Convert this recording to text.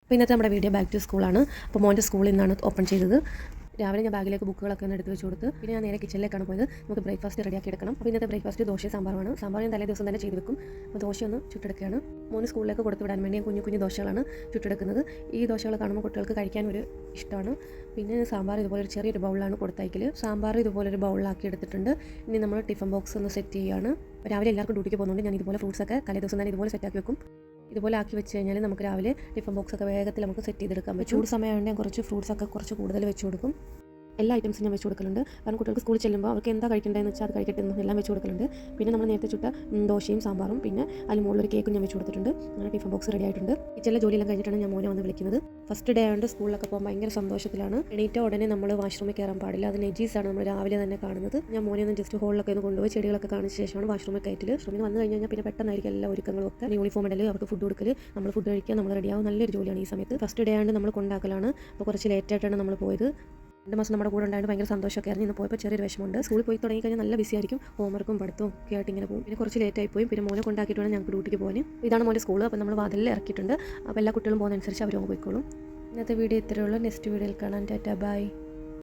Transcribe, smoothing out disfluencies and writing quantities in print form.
അപ്പോൾ ഇന്നത്തെ നമ്മുടെ വീഡിയോ ബാക്ക് ടു സ്കൂളാണ്. അപ്പോൾ മോൻ്റെ സ്കൂളിൽ നിന്നാണ് ഓപ്പൺ ചെയ്തത്. രാവിലെ ഞാൻ ബാഗിലേക്ക് ബുക്കുകളൊക്കെ ഒന്ന് എടുത്ത് വെച്ച് കൊടുത്ത് പിന്നെ ഞാൻ നേരെ കിച്ചണിലേക്കാണ് പോയത്. നമുക്ക് ബ്രേക്ക്ഫാസ്റ്റ് റെഡിയാക്കി എടുക്കണം. അപ്പോൾ ഇന്നത്തെ ബ്രേക്ക്ഫാസ്റ്റ് ദോശയും സാമ്പാറുമാണ്. സാമ്പാർ ഞാൻ തലേ ദിവസം തന്നെ ചെയ്ത് വെക്കും. അപ്പോൾ ദോശ ഒന്ന് ചുട്ടെടുക്കുകയാണ്. മോന് സ്കൂളിലേക്ക് കൊടുത്തു വിടാൻ വേണ്ടി ഞാൻ കുഞ്ഞു ദോശകളാണ് ചുട്ടെടുക്കുന്നത്. ഈ ദോശകൾ കാണുമ്പോൾ കുട്ടികൾക്ക് കഴിക്കാൻ ഒരു ഇഷ്ടമാണ്. പിന്നെ സാമ്പാർ ഇതുപോലെ ഒരു ചെറിയൊരു ബൗളിലാണ് കൊടുത്തയക്കൽ. സാമ്പാർ ഇതുപോലെ ഒരു ബൗളിലാക്കി എടുത്തിട്ടുണ്ട്. ഇനി നമ്മൾ ടിഫിൻ ബോക്സ് ഒന്ന് സെറ്റ് ചെയ്യുകയാണ്. രാവിലെ എല്ലാവർക്കും ഡ്യൂട്ടിക്ക് പോകുന്നുണ്ട്. ഞാൻ ഇതുപോലെ ഫ്രൂട്ട്സൊക്കെ തലേ ദിവസം തന്നെ ഇതുപോലെ സെറ്റാക്കി വെക്കും. ഇതുപോലെ ആക്കി വെച്ച് കഴിഞ്ഞാൽ നമുക്ക് രാവിലെ ടിഫിൻ ബോക്സൊക്കെ വേഗത്തിൽ നമുക്ക് സെറ്റ് ചെയ്തെടുക്കാൻ പറ്റും. ചൂട് സമയമാണെങ്കിൽ ഞാൻ കുറച്ച് ഫ്രൂട്ട്സൊക്കെ കുറച്ച് കൂടുതൽ വെച്ച് കൊടുക്കും. എല്ലാ ഐറ്റംസും ഞാൻ വെച്ച് കൊടുക്കലുണ്ട്. കാരണം കുട്ടികൾക്ക് സ്കൂളിൽ ചെല്ലുമ്പോൾ അവർക്ക് എന്താ കഴിക്കേണ്ടതെന്ന് വെച്ചാൽ അത് കഴിക്കട്ടെ എന്ന് എല്ലാം വെച്ച് കൊടുക്കലുണ്ട്. പിന്നെ നമ്മൾ നേരത്തെ ചുട്ട ദോശയും സാമ്പാറും പിന്നെ അതിന് മുകളിലൊരു കേക്കും ഞാൻ വെച്ച് കൊടുത്തിട്ടുണ്ട്. അങ്ങനെ ടിഫിൻ ബോക്സ് റെഡി ആയിട്ടുണ്ട്. കിച്ചണിലെ ജോലിയെല്ലാം കഴിഞ്ഞിട്ടാണ് ഞാൻ മോനെ വന്ന് വിളിക്കുന്നത്. ഫസ്റ്റ് ഡേ ആയതുകൊണ്ട് സ്കൂളിലൊക്കെ പോകാൻ ഭയങ്കര സന്തോഷത്തിലാണ്. എണീറ്റ ഉടനെ നമ്മൾ വാഷ്റൂമിൽ കയറാൻ പാടില്ല. അത് നെജീസാണ് നമ്മൾ രാവിലെ തന്നെ കാണുന്നത്. ഞാൻ മോനെ ഒന്ന് ജസ്റ്റ് ഹോളിലൊക്കെ ഒന്ന് കൊണ്ടുപോയി ചെടികളൊക്കെ കാണിച്ച ശേഷമാണ് വാഷ്റൂമിൽ കയറ്റിൽ. വാഷ്റൂമിൽ വന്നു കഴിഞ്ഞാൽ പിന്നെ പെട്ടെന്നായിരിക്കും എല്ലാ ഒരുക്കങ്ങളും ഒക്കെ. യൂണിഫോം ഇടൽ, അവർക്ക് ഫുഡ് കൊടുക്കൽ, നമ്മൾ ഫുഡ് കഴിക്കുക, നമ്മൾ റെഡിയാവും. നല്ലൊരു ജോലിയാണ് ഈ സമയത്ത്. ഫസ്റ്റ് ഡേ ആയതുകൊണ്ട് നമ്മൾ കൊണ്ടാക്കലാണ്. അപ്പോൾ കുറച്ച് ലേറ്റായിട്ടാണ് നമ്മൾ പോയത്. 2 മാസം നമ്മുടെ കൂടെ ഉണ്ടായിട്ട് ഭയങ്കര സന്തോഷമൊക്കെ ആയിരുന്നു. ഇന്ന് പോയപ്പോൾ ചെറിയൊരു വിഷമമുണ്ട്. സ്കൂളിൽ പോയി തുടങ്ങി കഴിഞ്ഞാൽ നല്ല ബിസി ആയിരിക്കും. ഹോംവർക്കും പഠിത്തവും ഒക്കെ ആയിട്ട് ഇങ്ങനെ പോകും. പിന്നെ കുറച്ച് ലേറ്റായി പോയി. പിന്നെ മോനെ കൊണ്ടാക്കിയിട്ട് വേണം ഞങ്ങൾക്ക് ഡ്യൂട്ടിക്ക് പോകാൻ. ഇതാണ് മോൻ്റെ സ്കൂൾ. അപ്പോൾ നമ്മൾ വാതിലിൽ ഇറക്കിയിട്ടുണ്ട്. അപ്പോൾ എല്ലാ കുട്ടികളും പോകുന്നതനുസരിച്ച് അവർ പോയിക്കോളും. ഇന്നത്തെ വീഡിയോ ഇത്രയേ ഉള്ളൂ. നെക്സ്റ്റ് വീഡിയോയിൽ കാണാൻ. Tata bye.